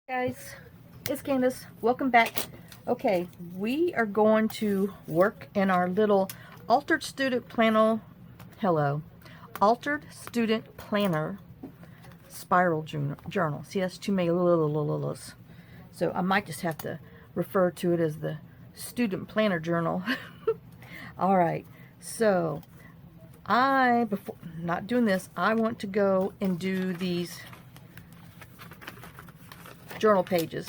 Guys, it's Candace. Welcome back. Okay, we are going to work in our little altered student planner. Hello, altered student planner spiral journal. See, that's too many little. So I might just have to refer to it as the student planner journal. All right. So before not doing this, I want to go and do these journal pages.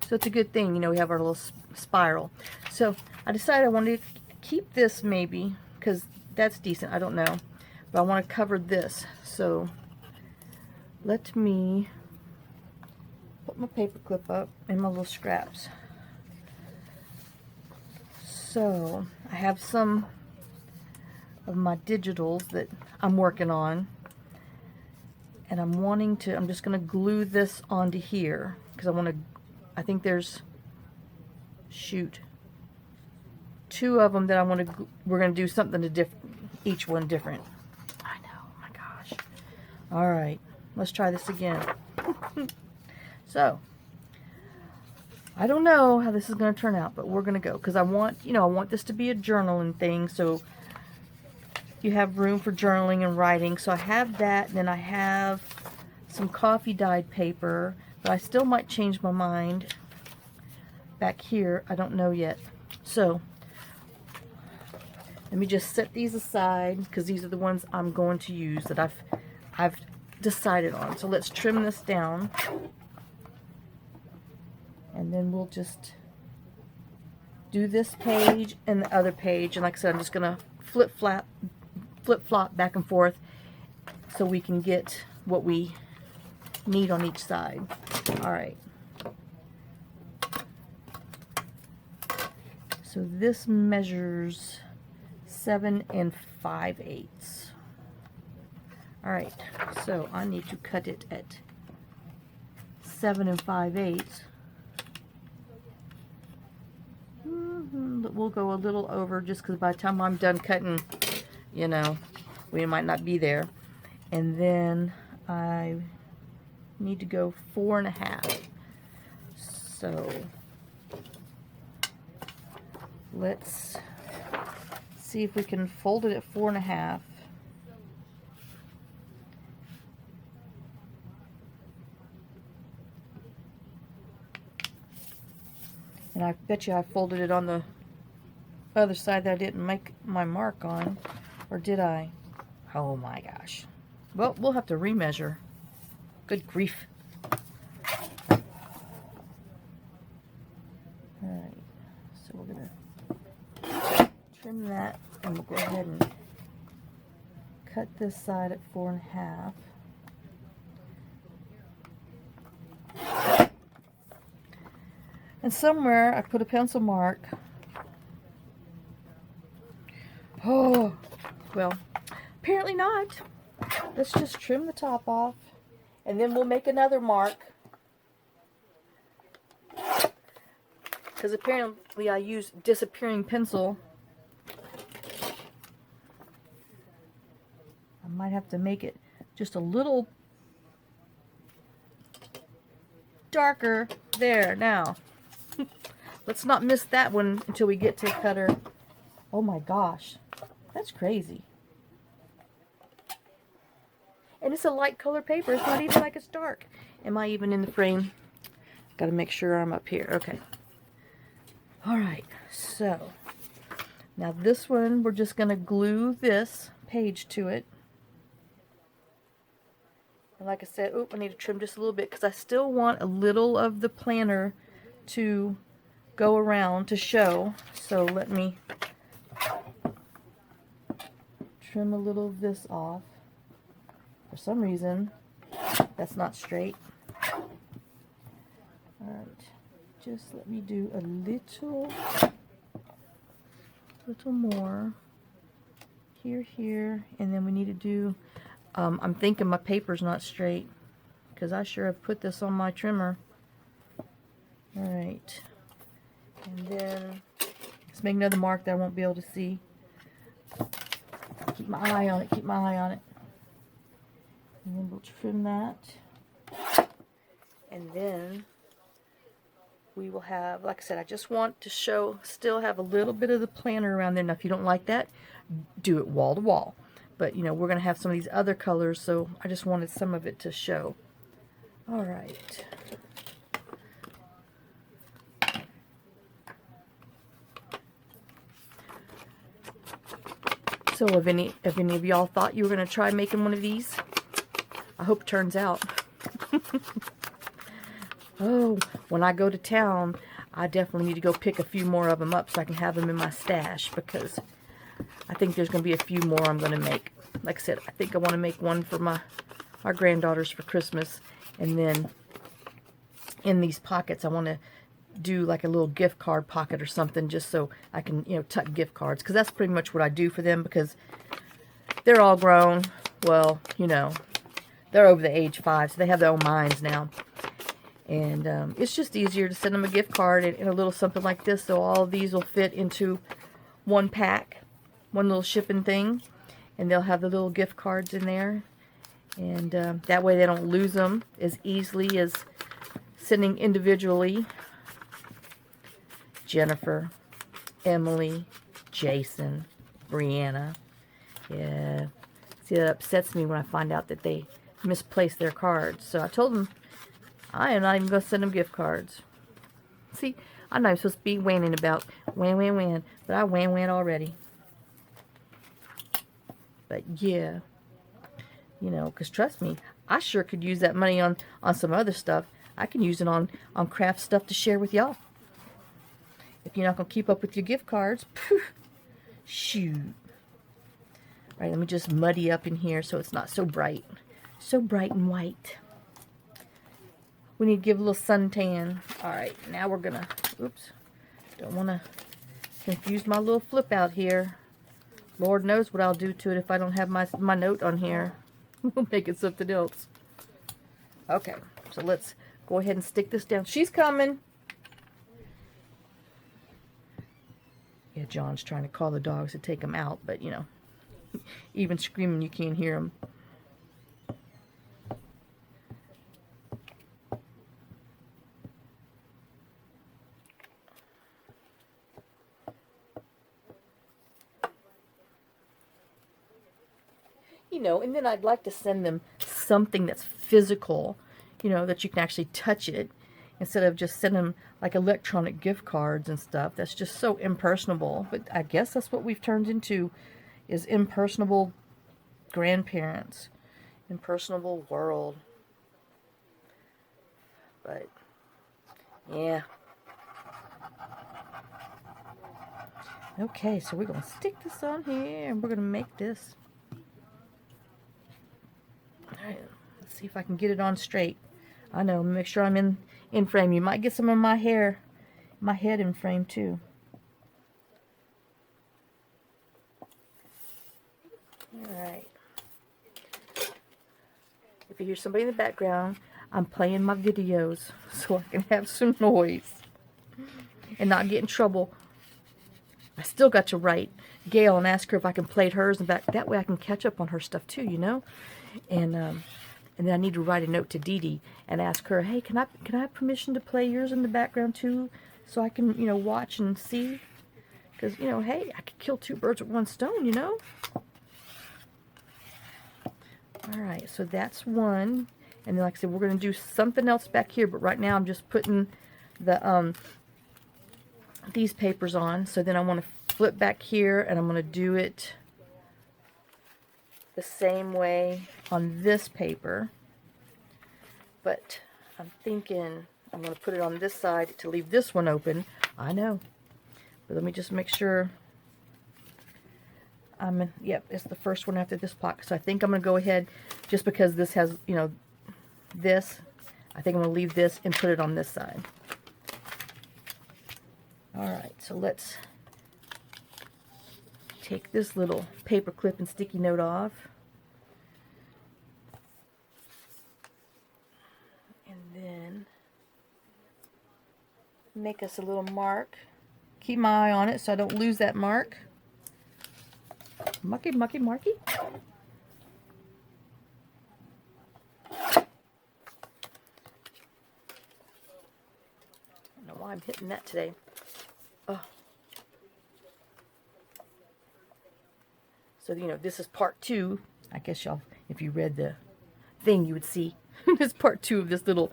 So it's a good thing, we have our little spiral. So I decided I wanted to keep this maybe, because that's decent, I don't know. But I want to cover this. So let me put my paper clip up and my little scraps. So I have some of my digitals that I'm working on. And I'm just going to glue this onto here. Because I think there's, two of them that we're going to do something to each one different. I know, oh my gosh. All right, let's try this again. So, I don't know how this is going to turn out, but we're going to go. Because I want this to be a journaling thing, so you have room for journaling and writing. So I have that, and then I have some coffee dyed paper, but I still might change my mind back here. I don't know yet. So let me just set these aside, because these are the ones I'm going to use that I've decided on. So let's trim this down, and then we'll just do this page and the other page. And like I said, I'm just gonna flip-flop back and forth so we can get what we need on each side. All right. So this measures 7 5/8. All right. So I need to cut it at 7 5/8. But we'll go a little over, just because by the time I'm done cutting, we might not be there. And then I need to go 4 1/2. So let's see if we can fold it at 4 1/2. And I bet you I folded it on the other side that I didn't make my mark on. Or did I? Oh my gosh. Well, we'll have to remeasure. Good grief. Alright. So we're going to trim that, and we'll go ahead and cut this side at 4 1/2. And somewhere I put a pencil mark. Oh, well, apparently not. Let's just trim the top off, and then we'll make another mark. Because apparently I used disappearing pencil. I might have to make it just a little darker. There, now. Let's not miss that one until we get to cutter. Oh my gosh. That's crazy. And it's a light color paper. It's not even like it's dark. Am I even in the frame? Got to make sure I'm up here. Okay. Alright. So, now this one, we're just going to glue this page to it. And like I said, I need to trim just a little bit, because I still want a little of the planner to go around to show. So let me trim a little of this off. For some reason, that's not straight. Alright, just let me do a little more here, and then we need to do, I'm thinking my paper's not straight, because I sure have put this on my trimmer. Alright, and then let's make another mark that I won't be able to see. Keep my eye on it, and then we'll trim that. And then we will have, like I said, I just want to show, still have a little bit of the planner around there. Now, if you don't like that, do it wall to wall. But, you know, we're going to have some of these other colors, so I just wanted some of it to show. All right. So, if any of y'all thought you were going to try making one of these, I hope it turns out. Oh, when I go to town, I definitely need to go pick a few more of them up so I can have them in my stash, because I think there's going to be a few more I'm going to make. Like I said, I think I want to make one for our granddaughters for Christmas, and then in these pockets I want to do like a little gift card pocket or something, just so I can, you know, tuck gift cards, because that's pretty much what I do for them, because they're all grown. Well, you know, they're over the age 5, so they have their own minds now. And it's just easier to send them a gift card and a little something like this, so all of these will fit into one pack, one little shipping thing, and they'll have the little gift cards in there. And that way they don't lose them as easily as sending individually. Jennifer, Emily, Jason, Brianna. Yeah. See, that upsets me when I find out that they misplaced their cards. So I told them, I am not even going to send them gift cards. See, I'm not even supposed to be whining about whan, but I whan already. But yeah, you know, because trust me, I sure could use that money on some other stuff. I can use it on craft stuff to share with y'all. If you're not going to keep up with your gift cards, phew, shoot. All right, let me just muddy up in here so it's not so bright. So bright and white. We need to give a little suntan. All right, now we're going to, oops, don't want to confuse my little flip out here. Lord knows what I'll do to it if I don't have my note on here. We'll make it something else. Okay, so let's go ahead and stick this down. She's coming. Yeah, John's trying to call the dogs to take them out, but, you know, even screaming, you can't hear them. You know, and then I'd like to send them something that's physical, you know, that you can actually touch it, instead of just sending them like electronic gift cards and stuff. That's just so impersonable. But I guess that's what we've turned into, is impersonable grandparents, impersonable world. But yeah. Okay, so we're going to stick this on here and we're going to make this. Alright, let's see if I can get it on straight. I know, make sure I'm in frame. You might get some of my hair, my head in frame too. Alright. If you hear somebody in the background, I'm playing my videos so I can have some noise and not get in trouble. I still got to write Gail and ask her if I can play hers and back. That way I can catch up on her stuff too, you know. And then I need to write a note to Dee Dee and ask her, hey, can I have permission to play yours in the background too, so I can, you know, watch and see? Because, you know, hey, I could kill 2 birds with 1 stone, you know. All right, so that's one. And then, like I said, we're going to do something else back here, but right now I'm just putting the these papers on. So then I want to flip back here, and I'm going to do it the same way on this paper. But I'm thinking I'm going to put it on this side to leave this one open. I know. But let me just make sure. Yep, it's the first one after this pocket. So I think I'm going to go ahead, just because this has, you know, this. I think I'm going to leave this and put it on this side. Alright, so let's take this little paper clip and sticky note off. And then make us a little mark. Keep my eye on it so I don't lose that mark. Mucky, mucky, marky. don't know why I'm hitting that today. Oh. So, you know, this is part 2. I guess y'all, if you read the thing, you would see. This is part 2 of this little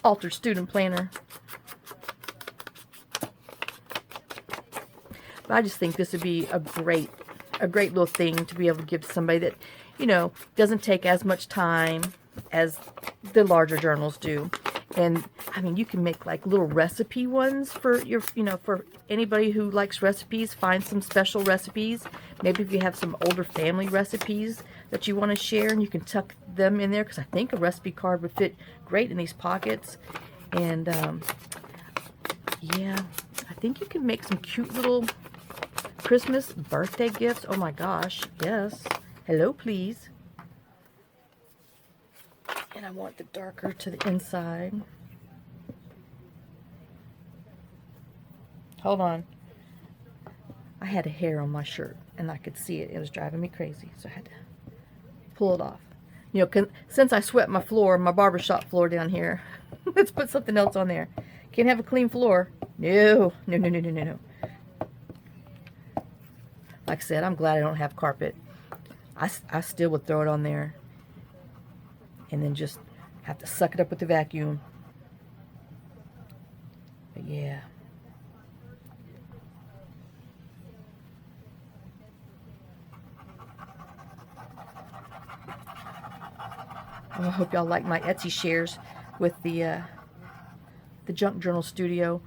altered student planner. But I just think this would be a great little thing to be able to give to somebody that, you know, doesn't take as much time as the larger journals do. And I mean, you can make like little recipe ones for your, you know, for anybody who likes recipes. Find some special recipes. Maybe if you have some older family recipes that you want to share, and you can tuck them in there, because I think a recipe card would fit great in these pockets. And yeah, I think you can make some cute little Christmas birthday gifts. Oh my gosh, yes. Hello, please. And I want the darker to the inside. Hold on. I had a hair on my shirt, and I could see it. It was driving me crazy, so I had to pull it off. You know, since I swept my floor, my barbershop floor down here, let's put something else on there. Can't have a clean floor. No, no, no, no, no, no, no. Like I said, I'm glad I don't have carpet. I still would throw it on there and then just have to suck it up with the vacuum. But yeah. I hope y'all like my Etsy shares with the Junk Journal Studio.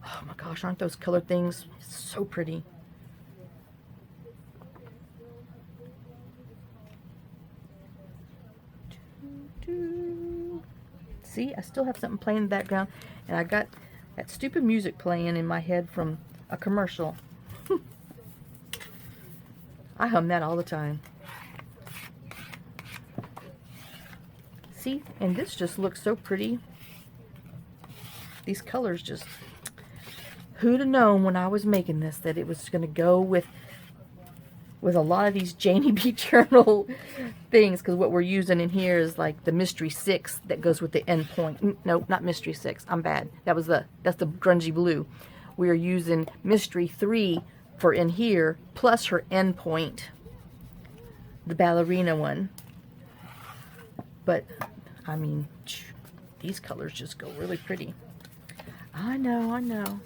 Oh my gosh, aren't those color things so pretty? See, I still have something playing in the background, and I got that stupid music playing in my head from a commercial. I hum that all the time. See, and this just looks so pretty. These colors just... Who'd have known when I was making this that it was going to go with a lot of these Janie B. Journal things, because what we're using in here is like the Mystery 6 that goes with the end point. No, not Mystery 6. I'm bad. That's the grungy blue. We are using Mystery 3 for in here, plus her end point, the ballerina one. But, I mean, these colors just go really pretty. I know, I know.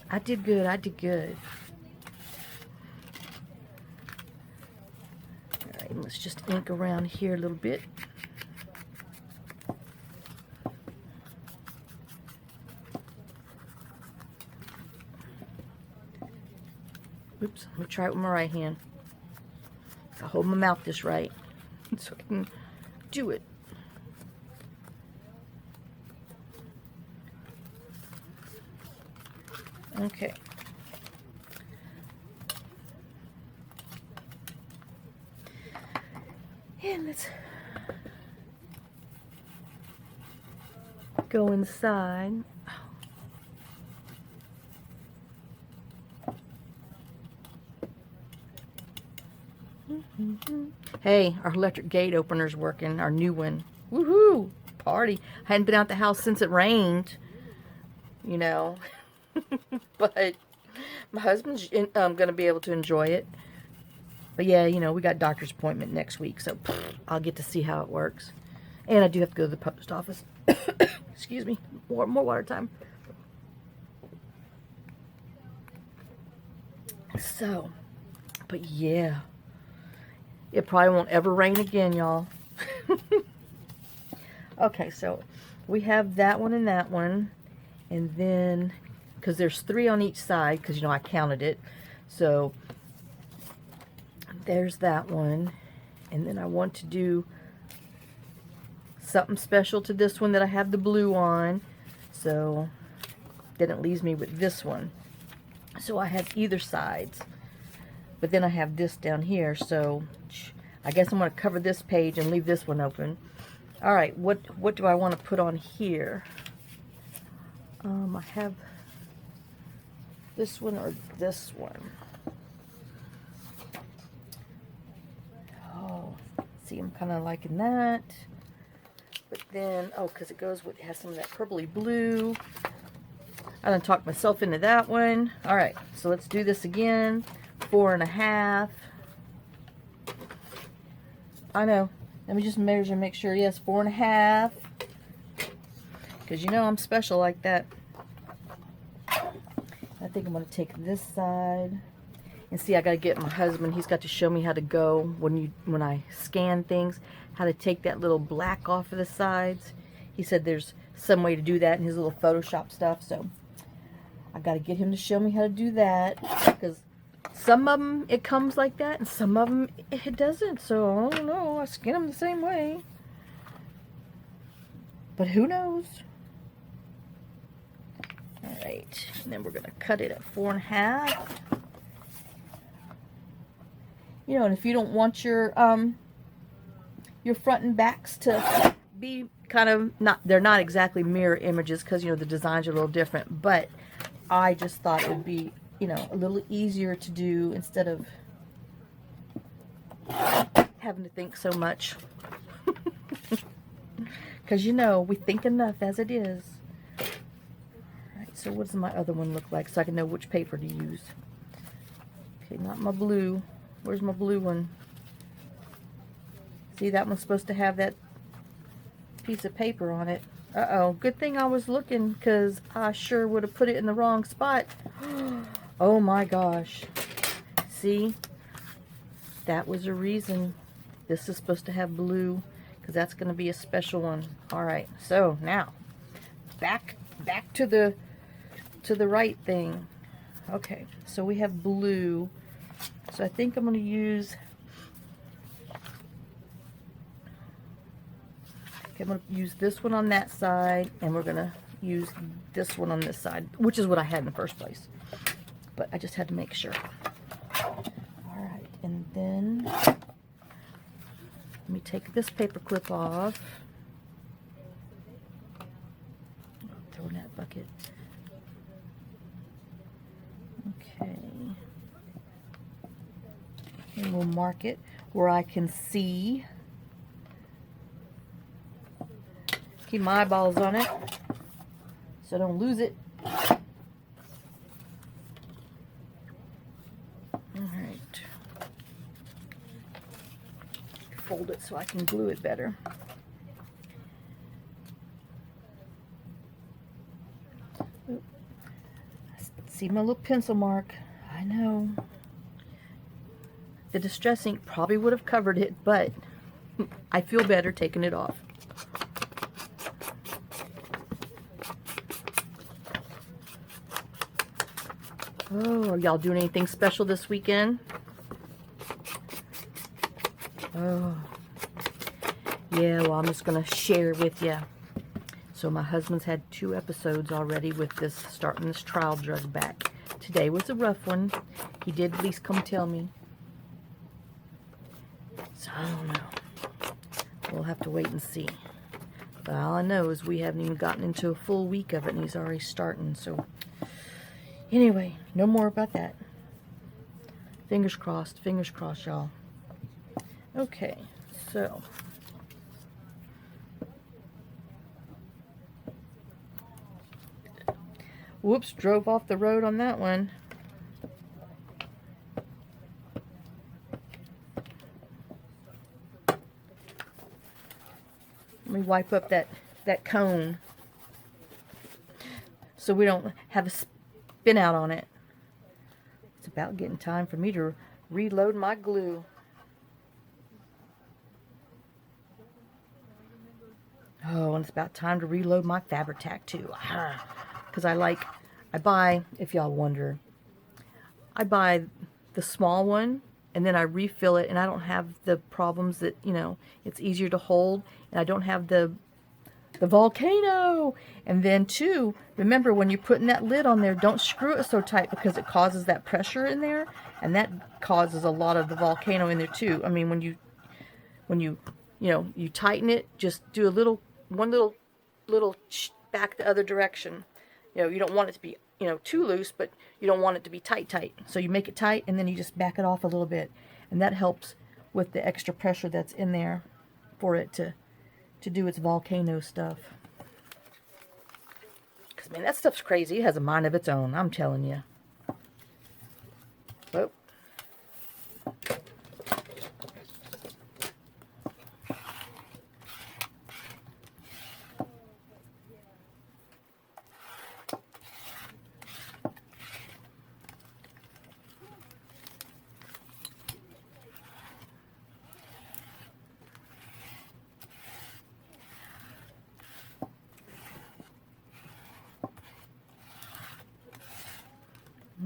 I did good, I did good. Alright, let's just ink around here a little bit. Oops, I'm going to try it with my right hand. I hold my mouth just right so I can do it. Okay. And let's go inside. Hey, our electric gate opener's working, our new one. Woohoo! Party. I hadn't been out the house since it rained, you know. But my husband's going to be able to enjoy it. But yeah, you know, we got a doctor's appointment next week, so I'll get to see how it works. And I do have to go to the post office. Excuse me. More water time. So, but yeah. It probably won't ever rain again, y'all. Okay, so we have that one and that one. And then, because there's 3 on each side, because, you know, I counted it. So, there's that one. And then I want to do something special to this one that I have the blue on. So, then it leaves me with this one. So, I have either sides. But then I have this down here, so I guess I'm going to cover this page and leave this one open. Alright, what do I want to put on here? I have this one or this one. Oh, see, I'm kind of liking that. But then, oh, because it goes with, it has some of that purpley blue. I done talked myself into that one. All right, so let's do this again. 4.5. I know. Let me just measure and make sure. Yes, 4.5. Because you know I'm special like that. I think I'm going to take this side. And see, I got to get my husband. He's got to show me how to go when I scan things, how to take that little black off of the sides. He said there's some way to do that in his little Photoshop stuff. So I got to get him to show me how to do that. Because some of them it comes like that, and some of them it doesn't. So I don't know. I skin them the same way. But who knows? Alright, and then we're going to cut it at 4.5. You know, and if you don't want your front and backs to be kind of they're not exactly mirror images because, you know, the designs are a little different, but I just thought it would be, you know, a little easier to do instead of having to think so much. Because, you know, we think enough as it is. Alright, so what does my other one look like so I can know which paper to use? Okay, not my blue. Where's my blue one? See, that one's supposed to have that piece of paper on it. Uh-oh. Good thing I was looking, because I sure would have put it in the wrong spot. Oh my gosh. See? That was a reason. This is supposed to have blue, because that's going to be a special one. Alright, so now, back to the right thing. Okay, so we have blue. So I think I'm going to use, okay, I'm going to use this one on that side, and we're going to use this one on this side, which is what I had in the first place. But I just had to make sure. Alright, and then let me take this paper clip off. Throw in that bucket. Okay. And we'll mark it where I can see. Keep my eyeballs on it so I don't lose it. Alright. Fold it so I can glue it better. Oop. See my little pencil mark. I know. The Distress ink probably would have covered it, but I feel better taking it off. Oh, are y'all doing anything special this weekend? Oh. Yeah, well, I'm just going to share with you. So my husband's had 2 episodes already with this, starting this trial drug back. Today was a rough one. He did at least come tell me. So I don't know. We'll have to wait and see. But all I know is we haven't even gotten into a full week of it, and he's already starting. So anyway, no more about that. Fingers crossed, y'all. Okay, so whoops, drove off the road on that one. Let me wipe up that cone so we don't have a spin out on it. It's about getting time for me to reload my glue. Oh, and it's about time to reload my Fabri-Tac too. Because I buy, if y'all wonder, I buy the small one and then I refill it, and I don't have the problems that, you know, it's easier to hold, and I don't have the volcano. And then too, remember when you're putting that lid on there, don't screw it so tight because it causes that pressure in there, and that causes a lot of the volcano in there too. I mean, when you you tighten it, just do one little back the other direction. You know, you don't want it to be, you know, too loose, but you don't want it to be tight. So you make it tight, and then you just back it off a little bit, and that helps with the extra pressure that's in there for it to do its volcano stuff. Man, that stuff's crazy. It has a mind of its own, I'm telling you. Whoa.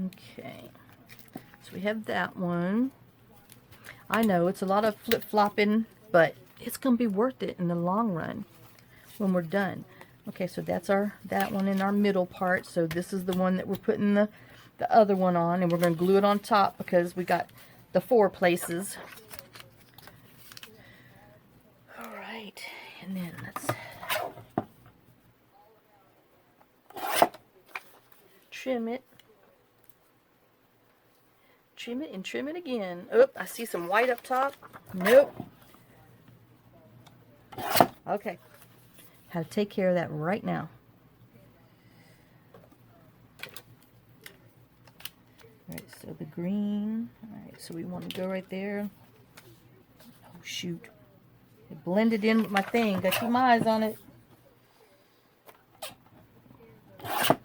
Okay, so we have that one. I know it's a lot of flip-flopping, but it's going to be worth it in the long run when we're done. Okay, so that's that one in our middle part. So this is the one that we're putting the other one on, and we're going to glue it on top because we got the 4 places. All right, and then let's trim it. Trim it and trim it again. Oh, I see some white up top. Nope. Okay. How to take care of that right now. Alright, so the green. Alright, so we want to go right there. Oh, shoot. It blended in with my thing. Gotta keep my eyes on it. Alright.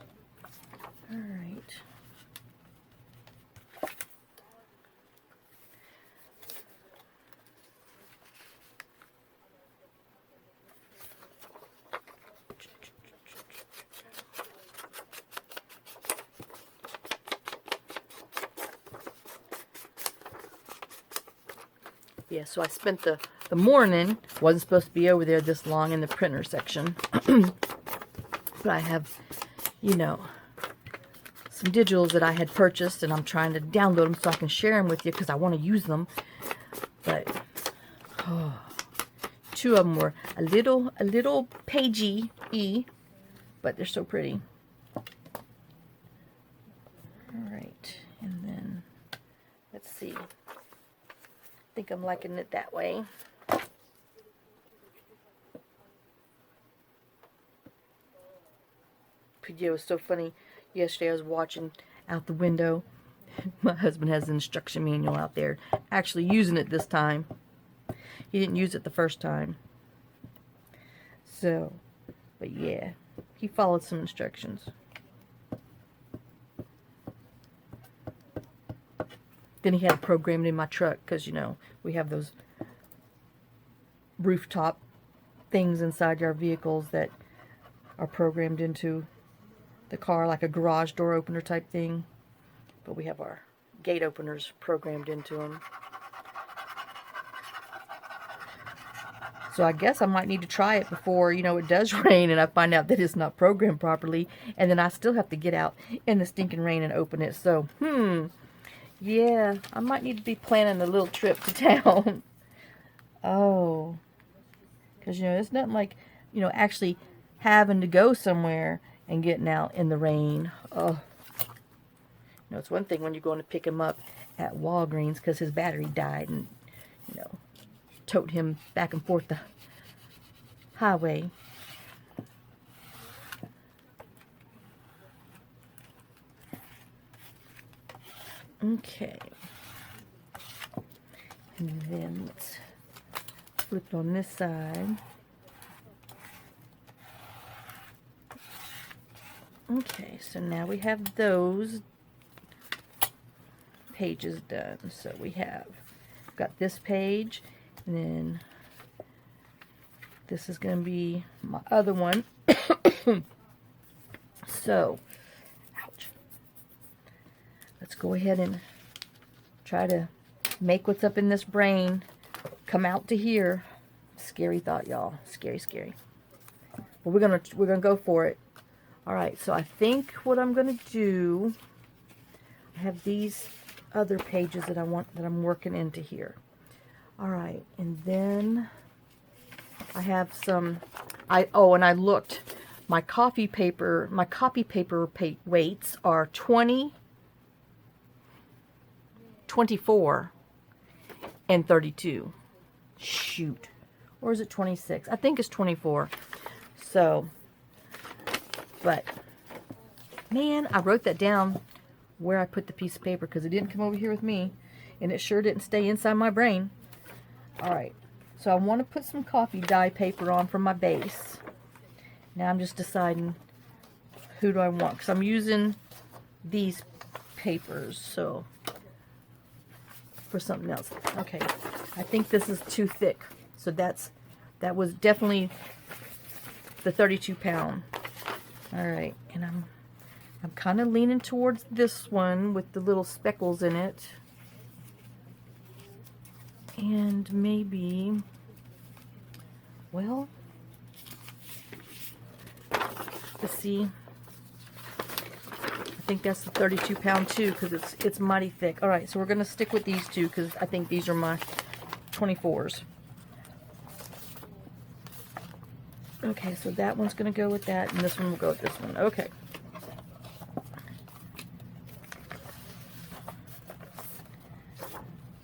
Yeah, so I spent the morning, wasn't supposed to be over there this long in the printer section. But I have, you know, some digitals that I had purchased, and I'm trying to download them so I can share them with you because I want to use them. But, oh, 2 of them were a little pagey-y, but they're so pretty. Alright, and then, let's see. I think I'm liking it that way. But yeah, it was so funny. Yesterday I was watching out the window. My husband has an instruction manual out there. Actually using it this time. He didn't use it the first time. So, but yeah, he followed some instructions. Then he had it programmed in my truck because, you know, we have those rooftop things inside our vehicles that are programmed into the car, like a garage door opener type thing. But we have our gate openers programmed into them. So I guess I might need to try it before, you know, it does rain and I find out that it's not programmed properly. And then I still have to get out in the stinking rain and open it. So, yeah, I might need to be planning a little trip to town. Oh. Because, you know, it's nothing like, you know, actually having to go somewhere and getting out in the rain. Oh. You know, it's one thing when you're going to pick him up at Walgreens because his battery died and, you know, tote him back and forth the highway. Okay. And then let's flip it on this side. Okay, so now we have those pages done. So we have got this page, and then this is going to be my other one. So, ouch. Let's go ahead and try to make what's up in this brain come out to here. Scary thought, y'all. Scary, scary. But we're gonna go for it. All right. So I think what I'm gonna do, I have these other pages that I'm working into here. All right, and then I have some. And I looked. My copy paper weights are 20, 24, and 32. Shoot. Or is it 26? I think it's 24. So, but Man, I wrote that down where I put the piece of paper because it didn't come over here with me. And it sure didn't stay inside my brain. Alright, so I want to put some coffee dye paper on for my base. Now I'm just deciding who do I want, because I'm using these papers, so for something else. Okay, I think this is too thick, so that was definitely the 32 pound. Alright, and I'm kind of leaning towards this one with the little speckles in it. And maybe, well, let's see. I think that's the 32 pound too, because it's mighty thick. Alright, so we're going to stick with these two because I think these are my 24s. Okay, so that one's going to go with that, and this one will go with this one. Okay.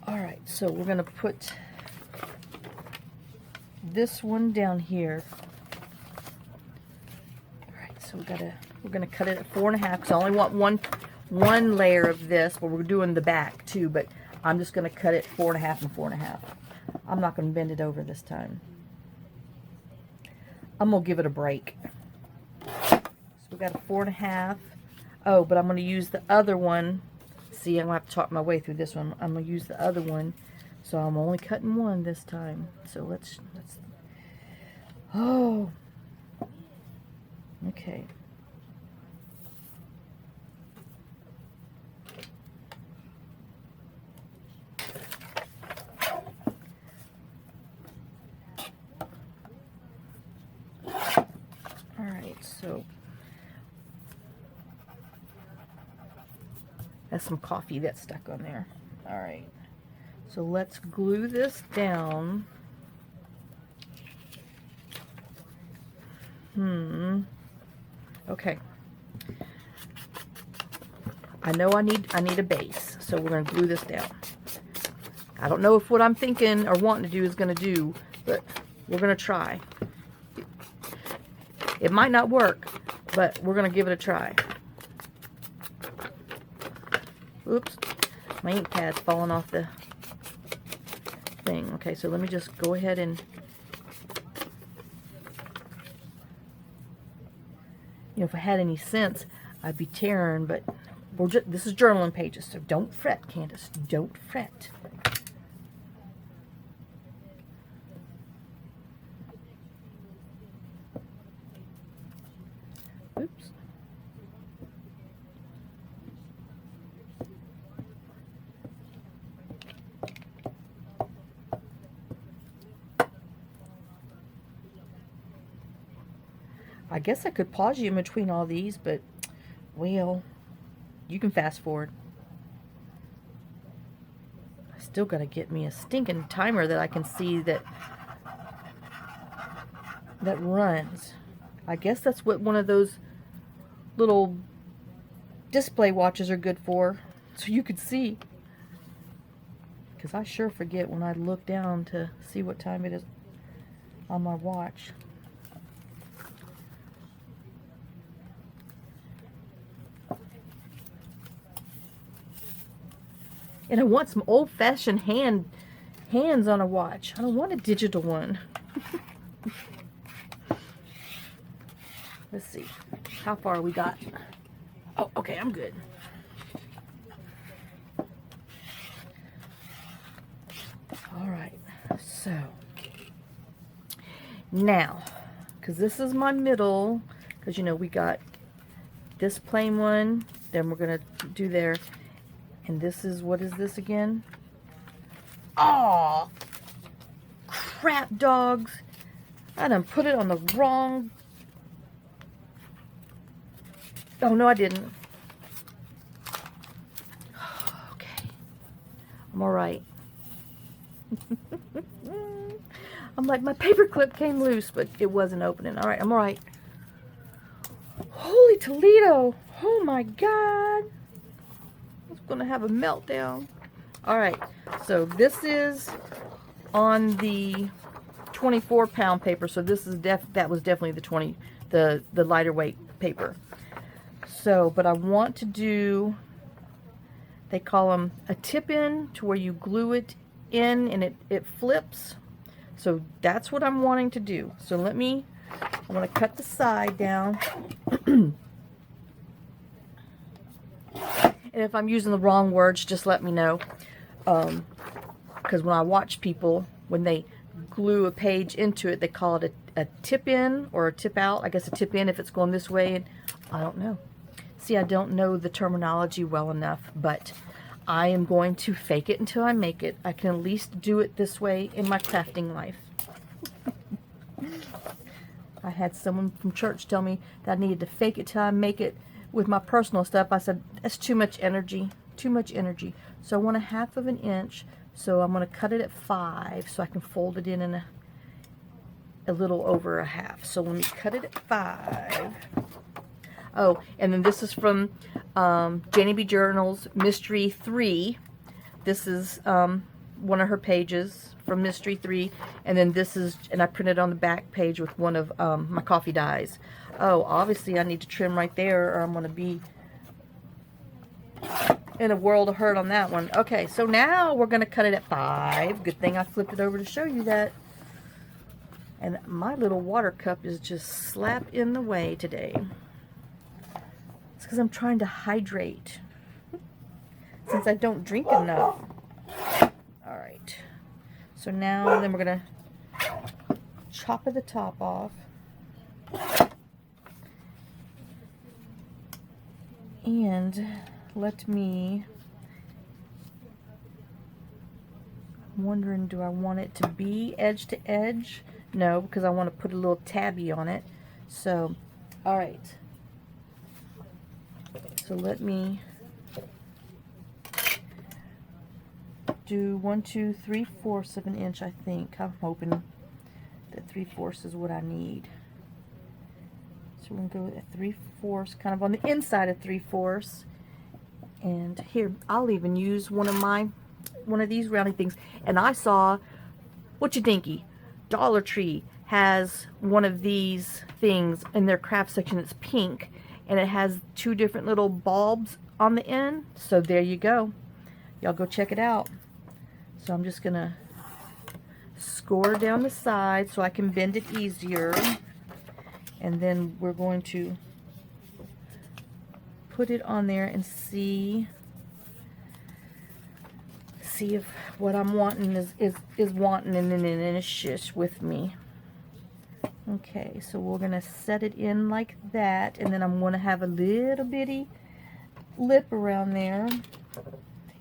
Alright, so we're going to put this one down here. Alright, so we're going to cut it at 4.5 because I only want one layer of this, but we're doing the back too, but I'm just going to cut it 4.5 and 4.5. I'm not going to bend it over this time. I'm going to give it a break. So we got a 4.5. Oh, but I'm going to use the other one. See, I'm going to have to talk my way through this one. I'm going to use the other one. So I'm only cutting one this time. So let's oh. Okay. Alright, so that's some coffee that's stuck on there. Alright, so let's glue this down. Okay. I know I need a base, so we're going to glue this down. I don't know if what I'm thinking or wanting to do is going to do, but we're going to try. It might not work, but we're going to give it a try. Oops, my ink pad's falling off the thing. Okay, so let me just go ahead and, you know, if I had any sense, I'd be tearing, but this is journaling pages, so don't fret, Candace. Don't fret. Oops. I guess I could pause you in between all these, but, well, you can fast forward. I still gotta get me a stinking timer that I can see that runs. I guess that's what one of those little display watches are good for, so you could see. Because I sure forget when I look down to see what time it is on my watch. And I want some old-fashioned hands on a watch. I don't want a digital one. Let's see. How far we got? Oh, okay, I'm good. Alright, so now, because this is my middle, because, you know, we got this plain one, then we're going to do there. And this is, what is this again? Oh, crap, dogs. I done put it on the wrong. Oh, no, I didn't. Okay. I'm alright. I'm like, my paper clip came loose, but it wasn't opening. Alright, I'm alright. Holy Toledo. Oh, my God. Gonna have a meltdown. Alright, so this is on the 24 pound paper, so this is that was definitely the 20, the lighter weight paper. So, but I want to do, they call them a tip-in, to where you glue it in and it flips. So that's what I'm wanting to do. So I'm going to cut the side down. And if I'm using the wrong words, just let me know. Because when I watch people, when they glue a page into it, they call it a tip-in or a tip-out. I guess a tip-in if it's going this way. And I don't know. See, I don't know the terminology well enough, but I am going to fake it until I make it. I can at least do it this way in my crafting life. I had someone from church tell me that I needed to fake it till I make it with my personal stuff. I said, that's too much energy. Too much energy. So I want a 1/2 inch. So I'm going to cut it at 5 so I can fold it in a little over a 1/2. So let me cut it at 5. Oh, and then this is from Janie B. Journal's Mystery 3. This is one of her pages from Mystery 3. And then this is, and I printed on the back page with one of my coffee dyes. Oh, obviously I need to trim right there or I'm going to be in a world of hurt on that one. Okay, so now we're going to cut it at 5. Good thing I flipped it over to show you that. And my little water cup is just slap in the way today. It's because I'm trying to hydrate. Since I don't drink enough. Alright. So now, then we're going to chop the top off. And let me, I'm wondering, do I want it to be edge to edge? No, because I want to put a little tabby on it. So, alright. So let me do 1, 2, 3/4 of an inch, I think. I'm hoping that 3/4 is what I need. So we're going to go at 3/4, kind of on the inside of 3/4. And here, I'll even use one of these rounding things. And I saw, what you dinky, Dollar Tree has one of these things in their craft section. It's pink, and it has 2 different little bulbs on the end. So there you go. Y'all go check it out. So I'm just going to score down the side so I can bend it easier. And then we're going to put it on there and see if what I'm wanting is wanting and then it's just with me. Okay, so we're gonna set it in like that, and then I'm gonna have a little bitty lip around there.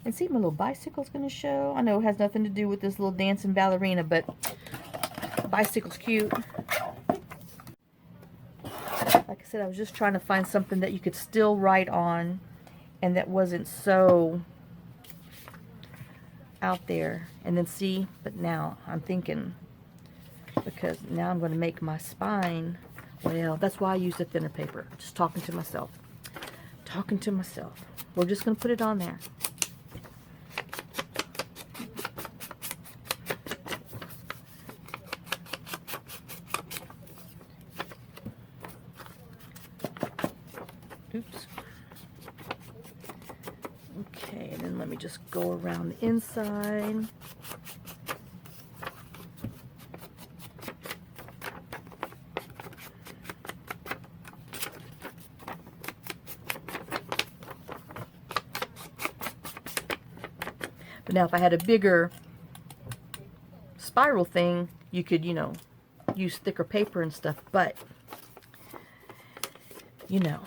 And see, my little bicycle's gonna show. I know it has nothing to do with this little dancing ballerina, but bicycle's cute. Like I said, I was just trying to find something that you could still write on and that wasn't so out there. And then see, but now I'm thinking, because now I'm going to make my spine, well, that's why I use the thinner paper. Just talking to myself. Talking to myself. We're just going to put it on there. Oops. Okay, and then let me just go around the inside. But now if I had a bigger spiral thing, you could, you know, use thicker paper and stuff, but, you know,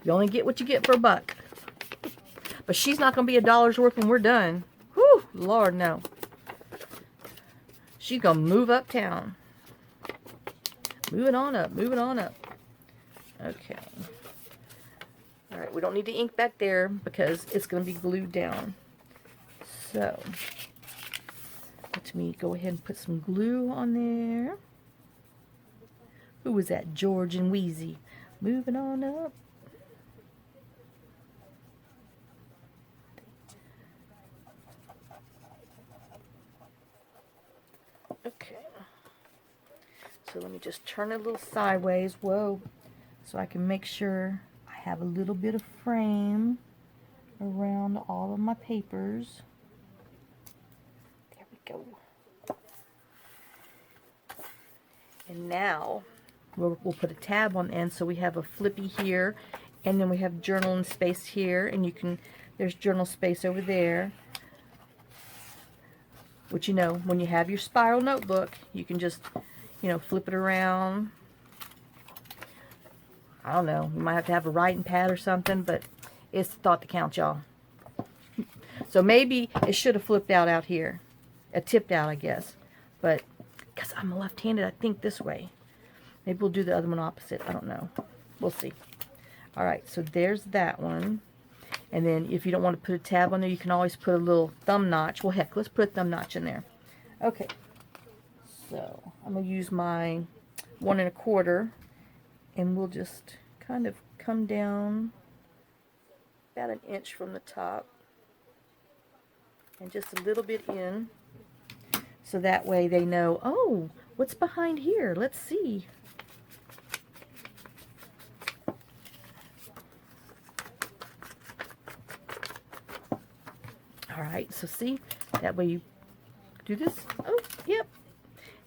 you only get what you get for a buck. But she's not going to be $1 worth when we're done. Whew, Lord, no. She's going to move uptown. Moving on up, moving on up. Okay. Alright, we don't need the ink back there because it's going to be glued down. So, let me go ahead and put some glue on there. Who was that? George and Wheezy. Moving on up. Okay. So let me just turn it a little sideways. Whoa. so I can make sure I have a little bit of frame around all of my papers. There we go. And now we'll put a tab on the end, so we have a flippy here, and then we have journal and space here, and you can, there's journal space over there. Which, you know, when you have your spiral notebook, you can just, you know, flip it around. I don't know, you might have to have a writing pad or something, but it's the thought that counts, y'all. So maybe it should have flipped out here. Tipped out, I guess. But, because I'm left-handed, I think this way. Maybe we'll do the other one opposite. I don't know. We'll see. Alright, so there's that one. And then if you don't want to put a tab on there, you can always put a little thumb notch. Well, heck, let's put a thumb notch in there. Okay. So, I'm going to use my 1 1/4. And we'll just kind of come down about 1 inch from the top. And just a little bit in. So that way they know, oh, what's behind here? Let's see. Alright, so see, that way you do this. Oh, yep.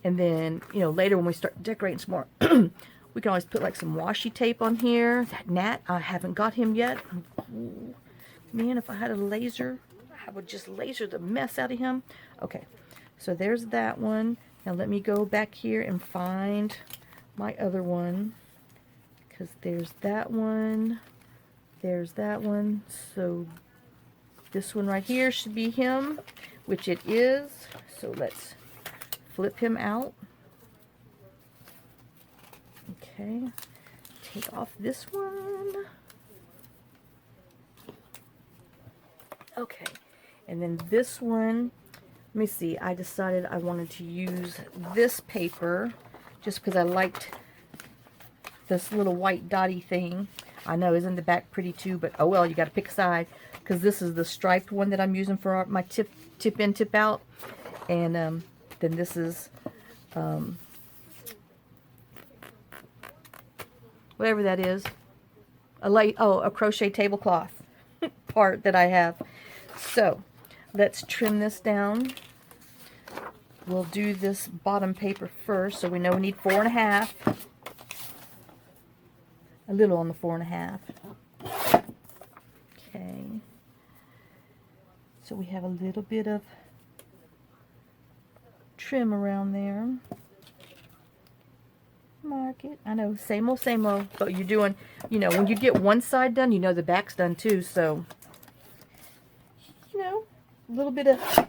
And then, you know, later when we start decorating some more, we can always put like some washi tape on here. That gnat, I haven't got him yet. Ooh, man, if I had a laser, I would just laser the mess out of him. Okay, so there's that one. Now let me go back here and find my other one. Because there's that one. There's that one. So this one right here should be him, which it is. So let's flip him out. Okay, take off this one. Okay, and then this one, let me see, I decided I wanted to use this paper just because I liked this little white dotty thing. I know, isn't the back pretty too, but oh well, you got to pick a side. Because this is the striped one that I'm using for my tip in, tip out. And then this is whatever that is. A crochet tablecloth part that I have. So, let's trim this down. We'll do this bottom paper first, so we know we need 4 1/2. A little on the 4 1/2. Okay. So we have a little bit of trim around there. Mark it. I know, same old, but you're doing, you know, when you get one side done, you know the back's done too, so, you know, a little bit of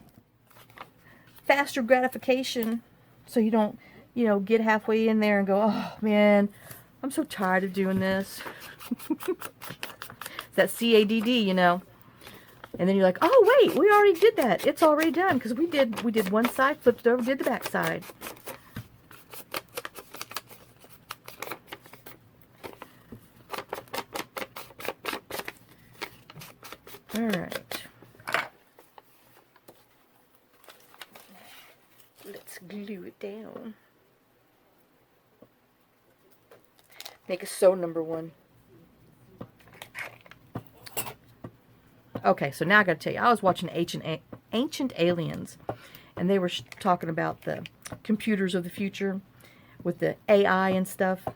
faster gratification, so you don't, you know, get halfway in there and go, oh man, I'm so tired of doing this. It's that CADD, you know. And then you're like, oh wait, we already did that. It's already done because we did one side, flipped it over, did the back side. All right. Let's glue it down. Make a sew number 1. Okay, so now I got to tell you, I was watching Ancient Aliens, and they were talking about the computers of the future with the AI and stuff.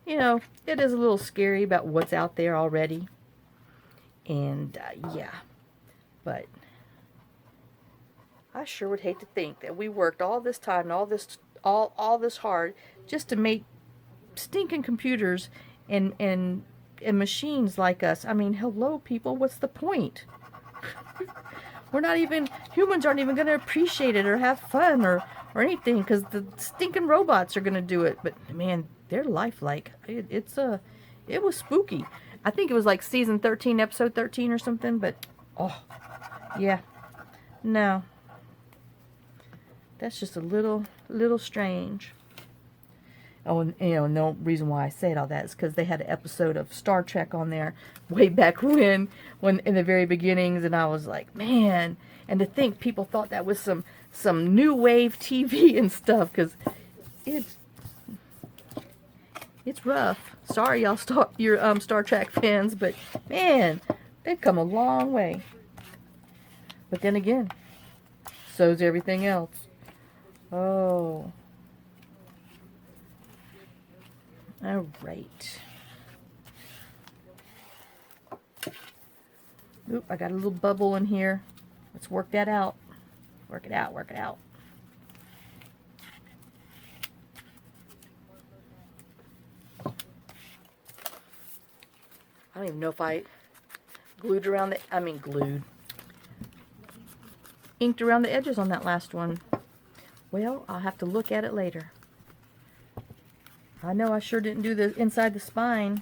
You know, it is a little scary about what's out there already. And, yeah. But I sure would hate to think that we worked all this time and all this hard just to make stinking computers and machines like us. I mean, hello people, what's the point? We're not even, humans aren't even going to appreciate it or have fun or anything because the stinking robots are going to do it. But man, they're lifelike. It was spooky. I think it was like season 13, episode 13 or something, but oh, yeah. No. That's just a little strange. Oh, and you know, no reason why I said all that is because they had an episode of Star Trek on there way back when in the very beginnings, and I was like, man, and to think people thought that was some new wave TV and stuff, because it It's rough. Sorry, y'all, Star Trek fans, but man, they've come a long way. But then again, so's everything else. Oh. All right. Oop, I got a little bubble in here. Let's work that out. Work it out, work it out. I don't even know if I glued around the, inked around the edges on that last one. Well, I'll have to look at it later. I know I sure didn't do the inside the spine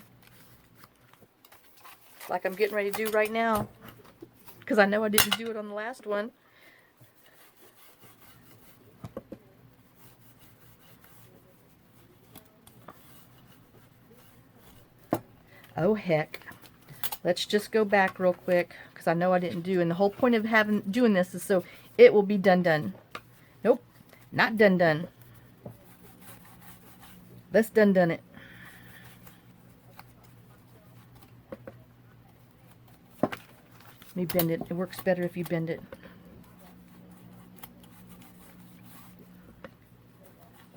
like I'm getting ready to do right now, because I know I didn't do it on the last one. Oh heck. Let's just go back real quick, because I know I didn't do, and the whole point of doing this is so it will be done. Nope, not done. Let's done it. Let me bend it. It works better if you bend it.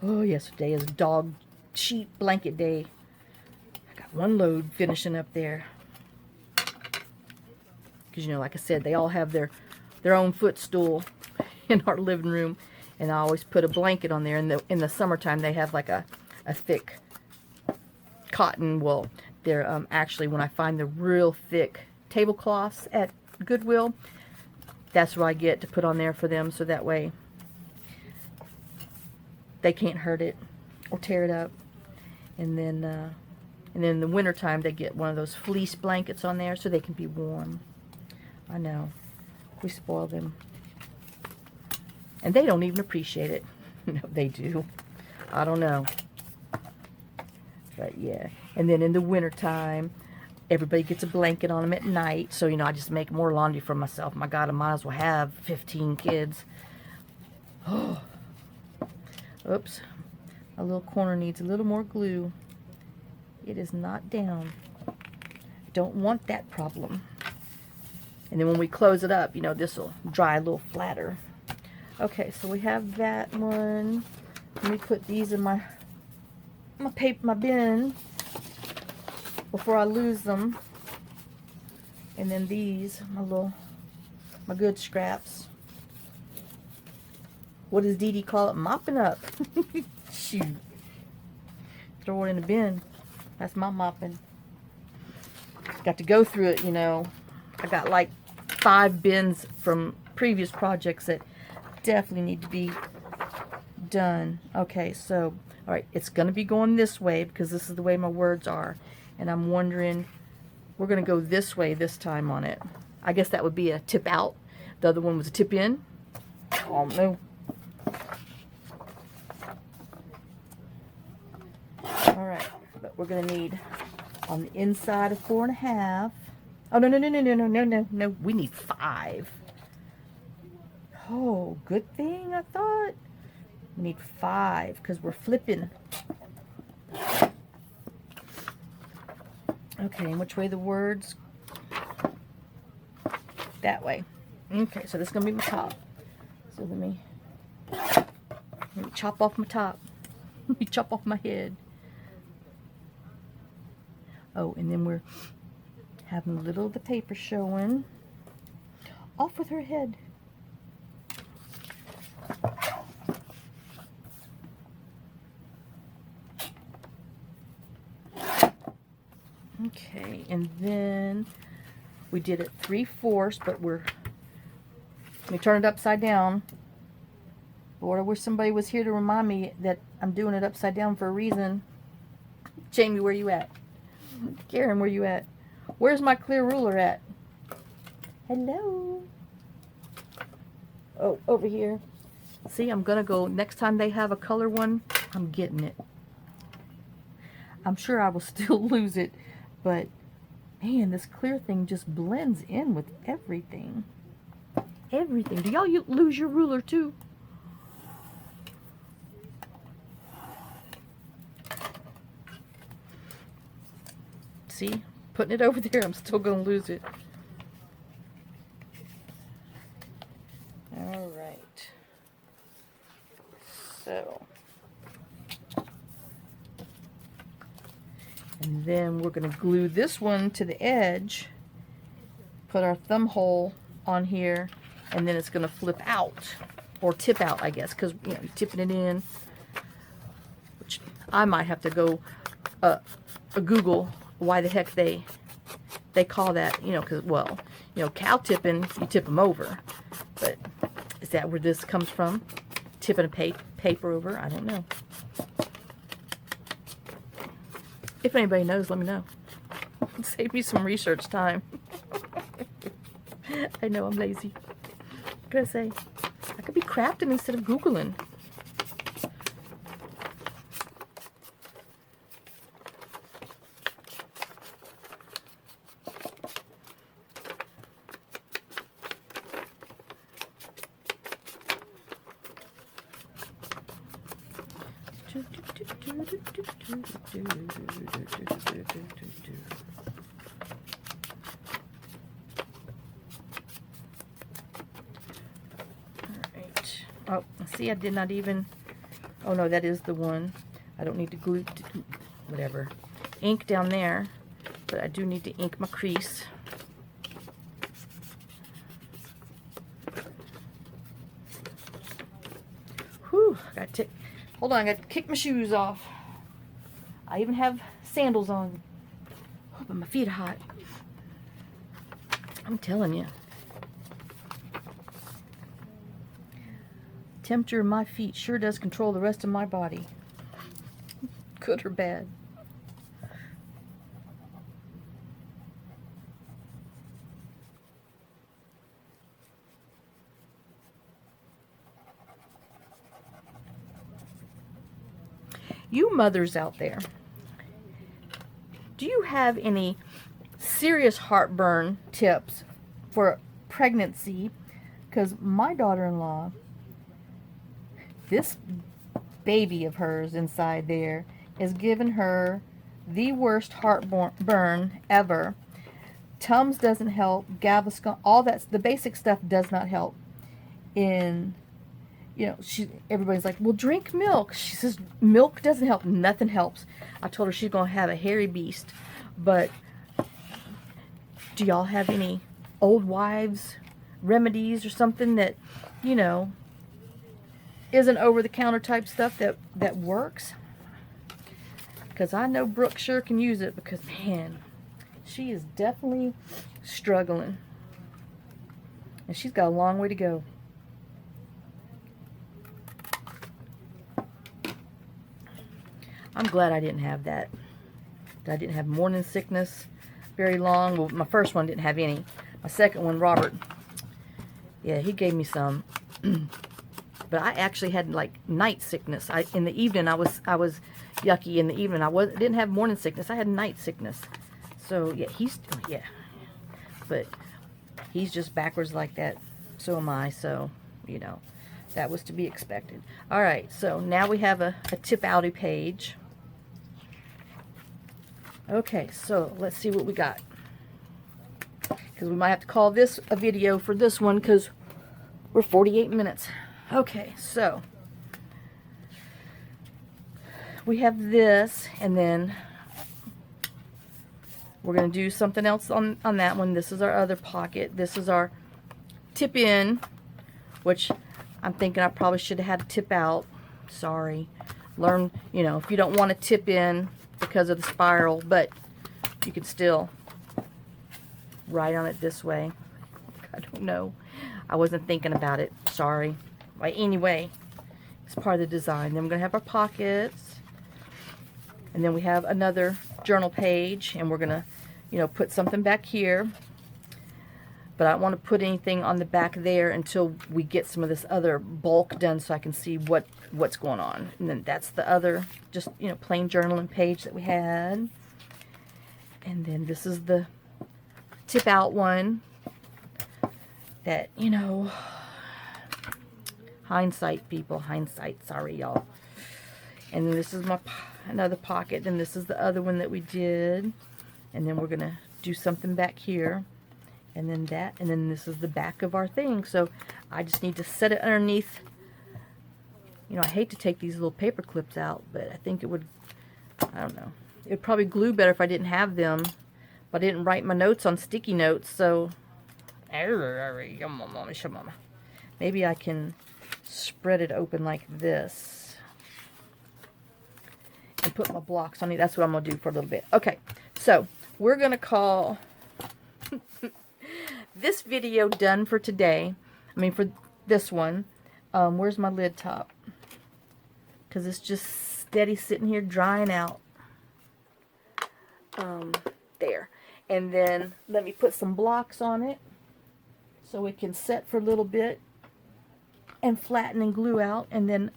Oh, yesterday is dog sheet blanket day. I got one load finishing up there. Because, you know, like I said, they all have their own footstool in our living room. And I always put a blanket on there. In the summertime, they have like a thick cotton. Well, they're actually, when I find the real thick tablecloths at Goodwill, that's what I get to put on there for them. So that way they can't hurt it or tear it up. And then in the wintertime, they get one of those fleece blankets on there so they can be warm. I know. We spoil them. And they don't even appreciate it. No, they do. I don't know. But yeah. And then in the wintertime, everybody gets a blanket on them at night. So, you know, I just make more laundry for myself. My God, I might as well have 15 kids. Oh. Oops. My little corner needs a little more glue. It is not down. Don't want that problem. And then when we close it up, you know, this will dry a little flatter. Okay, so we have that one. Let me put these in my bin before I lose them. And then these, my good scraps. What does Dee Dee call it? Mopping up. Shoot. Throw it in the bin. That's my mopping. Got to go through it, you know. I got like 5 bins from previous projects that definitely need to be done. Okay, so, alright, it's going to be going this way because this is the way my words are. And I'm wondering, we're going to go this way this time on it. I guess that would be a tip out. The other one was a tip in. Oh, no. Alright, but we're going to need on the inside of 4.5. Oh, no. We need 5. Oh, good thing, I thought. We need 5 because we're flipping. Okay, and which way the words? That way. Okay, so this is going to be my top. So let me chop off my top. Let me chop off my head. Oh, and then we're having a little of the paper showing. Off with her head. Okay, and then we did it 3/4, but let me turn it upside down. Lord, I wish somebody was here to remind me that I'm doing it upside down for a reason. Jamie, where you at? Karen, where you at? Where's my clear ruler at? Hello? Oh, over here. See, I'm gonna go, next time they have a color one, I'm getting it. I'm sure I will still lose it, but man, this clear thing just blends in with everything. Everything. Do y'all lose your ruler too? See? Putting it over there, I'm still going to lose it. Alright. So. And then we're going to glue this one to the edge. Put our thumb hole on here. And then it's going to flip out. Or tip out, I guess. Because, you know, you're tipping it in. Which I might have to go Google why the heck they call that, you know, because, well, you know, cow tipping, you tip them over. But is that where this comes from? Tipping a paper over? I don't know. If anybody knows, let me know. Save me some research time. I know I'm lazy. What can I say? I could be crafting instead of Googling. Alright. Oh, see, I did not even... Oh, no, that is the one. I don't need to glue... whatever. Ink down there. But I do need to ink my crease. Whew. Hold on, I got to kick my shoes off. I even have sandals on. Oh, but my feet are hot. I'm telling you. Temperature of my feet sure does control the rest of my body. Good or bad. You mothers out there, do you have any serious heartburn tips for pregnancy? Because my daughter-in-law, this baby of hers inside there is giving her the worst heartburn ever. Tums doesn't help. Gaviscon, all that, the basic stuff does not help. You know, everybody's like, well, drink milk. She says, milk doesn't help. Nothing helps. I told her she's going to have a hairy beast. But do y'all have any old wives remedies or something that, you know, isn't over-the-counter type stuff that works? Because I know Brooke sure can use it because, man, she is definitely struggling. And she's got a long way to go. I'm glad I didn't have that. I didn't have morning sickness very long. Well, my first one didn't have any. My second one, Robert, yeah, he gave me some. But I actually had like night sickness. In the evening I was yucky. In the evening I didn't have morning sickness. I had night sickness. So yeah, but he's just backwards like that. So am I. So you know, that was to be expected. All right. So now we have a tip outy page. Okay, so let's see what we got. Because we might have to call this a video for this one because we're 48 minutes. Okay, so we have this, and then we're going to do something else on that one. This is our other pocket. This is our tip in, which I'm thinking I probably should have had a tip out. Sorry. Learn, you know, if you don't want to tip in because of the spiral, but you can still write on it this way. I don't know. I wasn't thinking about it. Sorry. But anyway, it's part of the design. Then we're going to have our pockets. And then we have another journal page. And we're going to, you know, put something back here. But I don't want to put anything on the back there until we get some of this other bulk done so I can see what's going on. And then that's the other, just, you know, plain journaling page that we had. And then this is the tip out one that, you know, hindsight, people, hindsight, sorry, y'all. And then this is my another pocket, and this is the other one that we did. And then we're going to do something back here. And then that. And then this is the back of our thing. So I just need to set it underneath. You know, I hate to take these little paper clips out, but I think it would, I don't know. It would probably glue better if I didn't have them. But I didn't write my notes on sticky notes, so maybe I can spread it open like this and put my blocks on it. That's what I'm going to do for a little bit. Okay, so we're going to call this video done for today. I mean, for this one. Where's my lid top? Because it's just steady sitting here drying out. There. And then let me put some blocks on it so it can set for a little bit and flatten and glue out. And then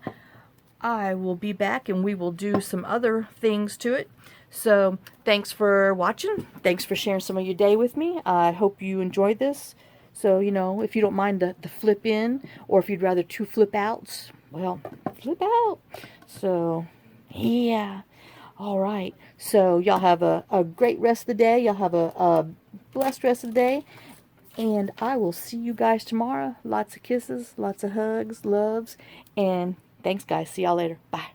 I will be back and we will do some other things to it. So thanks for watching. Thanks for sharing some of your day with me. I hope you enjoyed this. So, you know, if you don't mind the flip in, or if you'd rather 2 flip outs, well, flip out. So, yeah. All right. So, y'all have a great rest of the day. Y'all have a blessed rest of the day. And I will see you guys tomorrow. Lots of kisses, lots of hugs, loves. And thanks, guys. See y'all later. Bye.